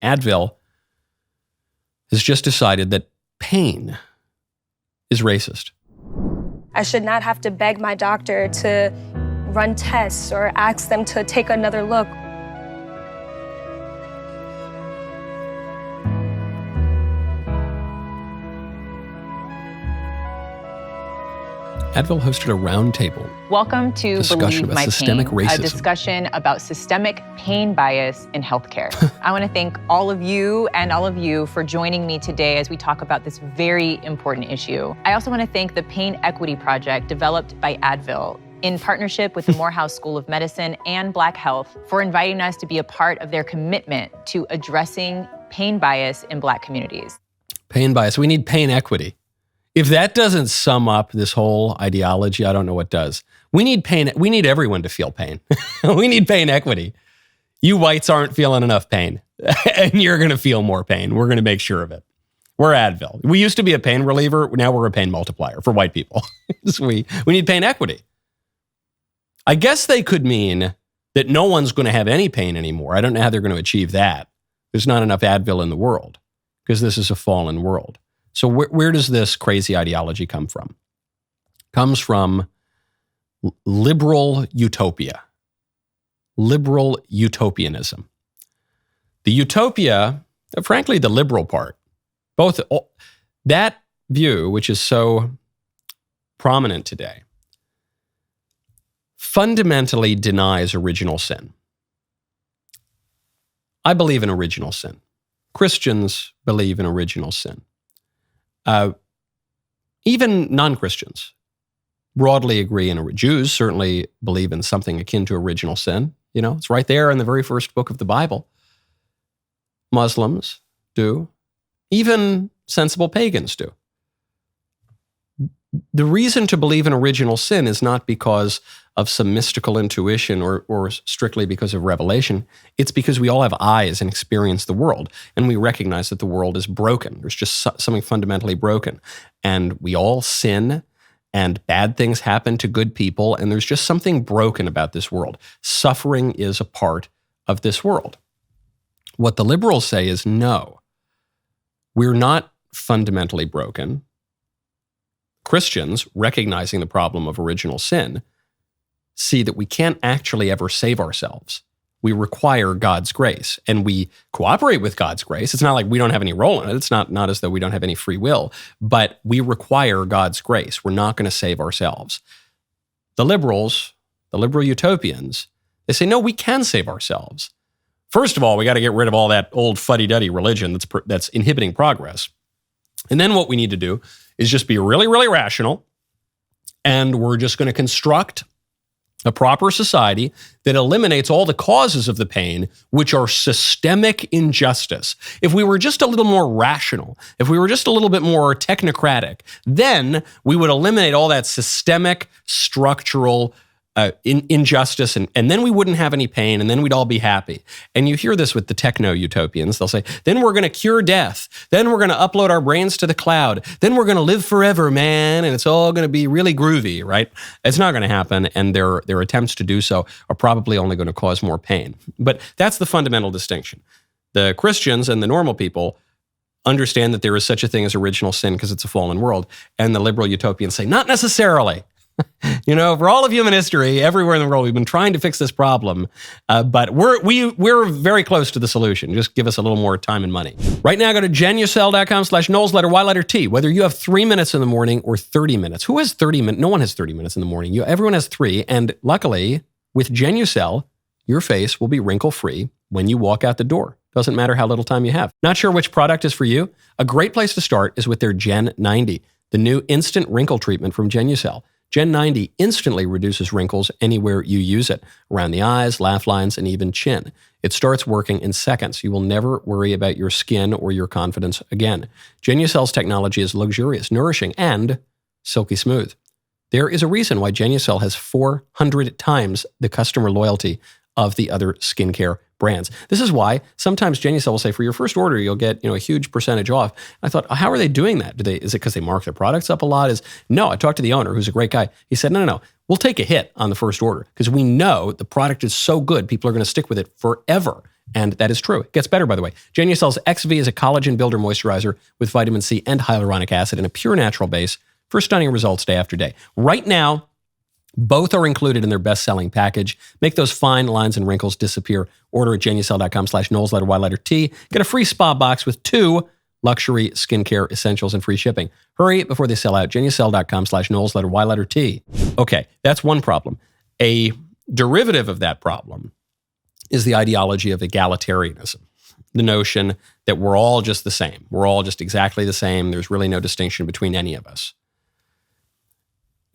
Advil has just decided that pain is racist. I should not have to beg my doctor to run tests or ask them to take another look. Advil hosted a roundtable. Welcome to discussion Believe about My systemic Pain, racism. a discussion about systemic pain bias in healthcare. I want to thank all of you for joining me today as we talk about this very important issue. I also want to thank the Pain Equity Project developed by Advil in partnership with the Morehouse School of Medicine and Black Health for inviting us to be a part of their commitment to addressing pain bias in Black communities. Pain bias. We need pain equity. If that doesn't sum up this whole ideology, I don't know what does. We need pain. We need everyone to feel pain. We need pain equity. You whites aren't feeling enough pain, and you're going to feel more pain. We're going to make sure of it. We're Advil. We used to be a pain reliever. Now we're a pain multiplier for white people. So we need pain equity. I guess they could mean that no one's going to have any pain anymore. I don't know how they're going to achieve that. There's not enough Advil in the world because this is a fallen world. So where does this crazy ideology come from? Comes from liberal utopia, liberal utopianism. The utopia, frankly, the liberal part, both that view, which is so prominent today, fundamentally denies original sin. I believe in original sin. Christians believe in original sin. Even non-Christians broadly agree, and Jews certainly believe in something akin to original sin. You know, it's right there in the very first book of the Bible. Muslims do. Even sensible pagans do. The reason to believe in original sin is not because of some mystical intuition or strictly because of revelation. It's because we all have eyes and experience the world, and we recognize that the world is broken. There's just something fundamentally broken. And we all sin, and bad things happen to good people, and there's just something broken about this world. Suffering is a part of this world. What the liberals say is, no, we're not fundamentally broken. Christians, recognizing the problem of original sin, see that we can't actually ever save ourselves. We require God's grace, and we cooperate with God's grace. It's not like we don't have any role in it. It's not as though we don't have any free will, but we require God's grace. We're not going to save ourselves. The liberals, the liberal utopians, they say, no, we can save ourselves. First of all, we got to get rid of all that old fuddy-duddy religion that's inhibiting progress. And then what we need to do is just be really, really rational, and we're just going to construct a proper society that eliminates all the causes of the pain, which are systemic injustice. If we were just a little more rational, if we were just a little bit more technocratic, then we would eliminate all that systemic, structural injustice, and then we wouldn't have any pain, and then we'd all be happy. And you hear this with the techno-utopians. They'll say, then we're going to cure death. Then we're going to upload our brains to the cloud. Then we're going to live forever, man, and it's all going to be really groovy, right? It's not going to happen, and their attempts to do so are probably only going to cause more pain. But that's the fundamental distinction. The Christians and the normal people understand that there is such a thing as original sin because it's a fallen world, and the liberal utopians say, not necessarily. You know, for all of human history, everywhere in the world, we've been trying to fix this problem, but we're very close to the solution. Just give us a little more time and money. Right now, go to genucell.com/Knowles, letter Y, letter T. Whether you have 3 minutes in the morning or 30 minutes. Who has 30 minutes? No one has 30 minutes in the morning. Everyone has 3. And luckily, with Genucell, your face will be wrinkle-free when you walk out the door. Doesn't matter how little time you have. Not sure which product is for you? A great place to start is with their Gen 90, the new instant wrinkle treatment from Genucell. Gen 90 instantly reduces wrinkles anywhere you use it, around the eyes, laugh lines, and even chin. It starts working in seconds. You will never worry about your skin or your confidence again. Genucell's technology is luxurious, nourishing, and silky smooth. There is a reason why Genucell has 400 times the customer loyalty of the other skincare brands. This is why sometimes Genucell will say, for your first order, you'll get a huge percentage off. I thought, how are they doing that? Is it because they mark their products up a lot? No, I talked to the owner, who's a great guy. He said, no. We'll take a hit on the first order because we know the product is so good, people are going to stick with it forever. And that is true. It gets better, by the way. Genucel's XV is a collagen builder moisturizer with vitamin C and hyaluronic acid and a pure natural base for stunning results day after day. Right now, both are included in their best-selling package. Make those fine lines and wrinkles disappear. Order at Genucel.com/Knowles, letter Y, letter T. Get a free spa box with 2 luxury skincare essentials and free shipping. Hurry before they sell out. Genucel.com/Knowles, letter Y, letter T. Okay, that's one problem. A derivative of that problem is the ideology of egalitarianism. The notion that we're all just the same. We're all just exactly the same. There's really no distinction between any of us.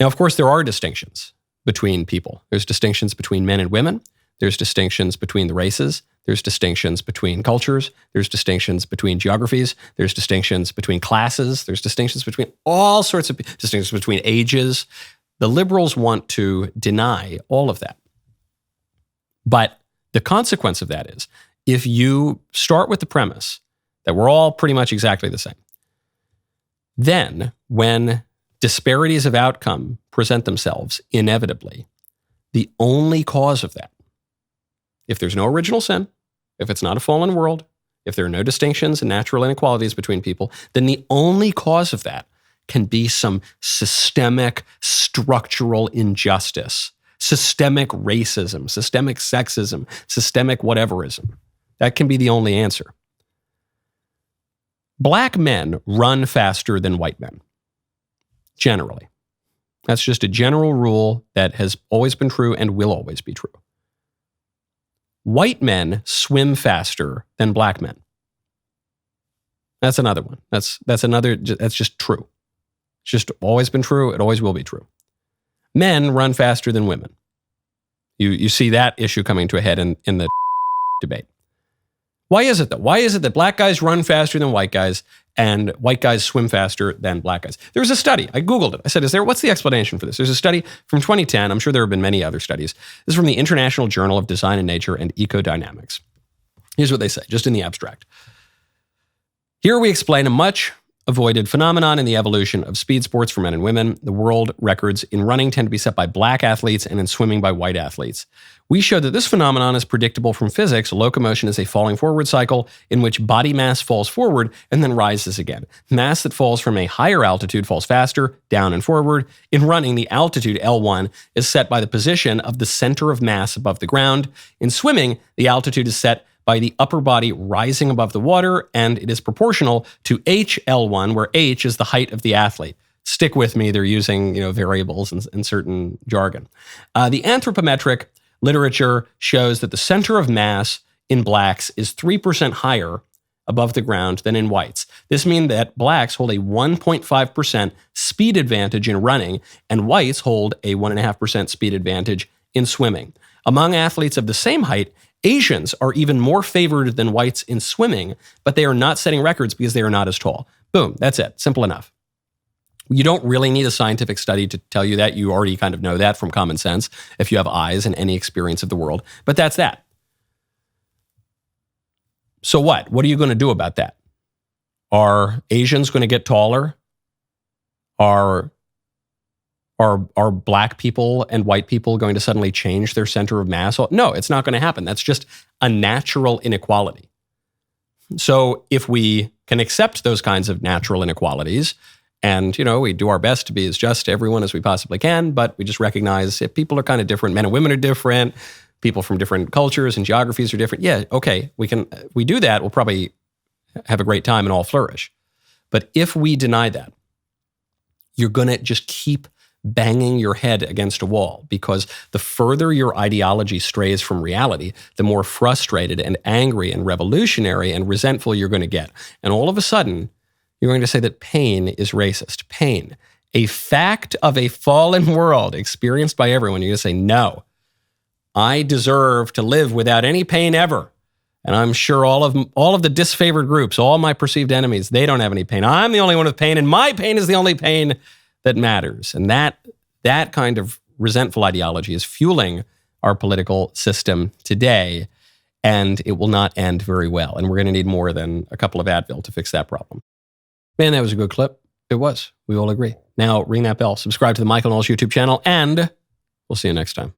Now, of course, there are distinctions between people. There's distinctions between men and women. There's distinctions between the races. There's distinctions between cultures. There's distinctions between geographies. There's distinctions between classes. There's distinctions between all sorts of distinctions between ages. The liberals want to deny all of that. But the consequence of that is, if you start with the premise that we're all pretty much exactly the same, then when disparities of outcome present themselves inevitably, the only cause of that, if there's no original sin, if it's not a fallen world, if there are no distinctions and natural inequalities between people, then the only cause of that can be some systemic structural injustice, systemic racism, systemic sexism, systemic whateverism. That can be the only answer. Black men run faster than white men, generally. That's just a general rule that has always been true and will always be true. White men swim faster than black men. That's another one. That's just true. It's just always been true. It always will be true. Men run faster than women. You see that issue coming to a head in the debate. Why is it though? Why is it that black guys run faster than white guys and white guys swim faster than black guys? There was a study. I Googled it. I said, what's the explanation for this? There's a study from 2010. I'm sure there have been many other studies. This is from the International Journal of Design and Nature and Ecodynamics. Here's what they say, just in the abstract. Here we explain a much avoided phenomenon in the evolution of speed sports for men and women. The world records in running tend to be set by black athletes and in swimming by white athletes. We showed that this phenomenon is predictable from physics. Locomotion is a falling forward cycle in which body mass falls forward and then rises again. Mass that falls from a higher altitude falls faster, down and forward. In running, the altitude, L1, is set by the position of the center of mass above the ground. In swimming, the altitude is set by the upper body rising above the water, and it is proportional to HL1, where H is the height of the athlete. Stick with me, they're using variables and certain jargon. The anthropometric literature shows that the center of mass in blacks is 3% higher above the ground than in whites. This means that blacks hold a 1.5% speed advantage in running, and whites hold a 1.5% speed advantage in swimming. Among athletes of the same height, Asians are even more favored than whites in swimming, but they are not setting records because they are not as tall. Boom, that's it. Simple enough. You don't really need a scientific study to tell you that. You already kind of know that from common sense if you have eyes and any experience of the world. But that's that. So what? What are you going to do about that? Are Asians going to get taller? Are black people and white people going to suddenly change their center of mass? No, it's not going to happen. That's just a natural inequality. So if we can accept those kinds of natural inequalities, and we do our best to be as just to everyone as we possibly can, but we just recognize if people are kind of different, men and women are different, people from different cultures and geographies are different. Yeah, okay, we do that, we'll probably have a great time and all flourish. But if we deny that, you're going to just keep banging your head against a wall, because the further your ideology strays from reality, the more frustrated and angry and revolutionary and resentful you're going to get. And all of a sudden, you're going to say that pain is racist. Pain, a fact of a fallen world experienced by everyone. You're going to say, no, I deserve to live without any pain ever. And I'm sure all of the disfavored groups, all my perceived enemies, they don't have any pain. I'm the only one with pain, and my pain is the only pain that matters. And that kind of resentful ideology is fueling our political system today, and it will not end very well. And we're going to need more than a couple of Advil to fix that problem. Man, that was a good clip. It was. We all agree. Now, ring that bell, subscribe to the Michael Knowles YouTube channel, and we'll see you next time.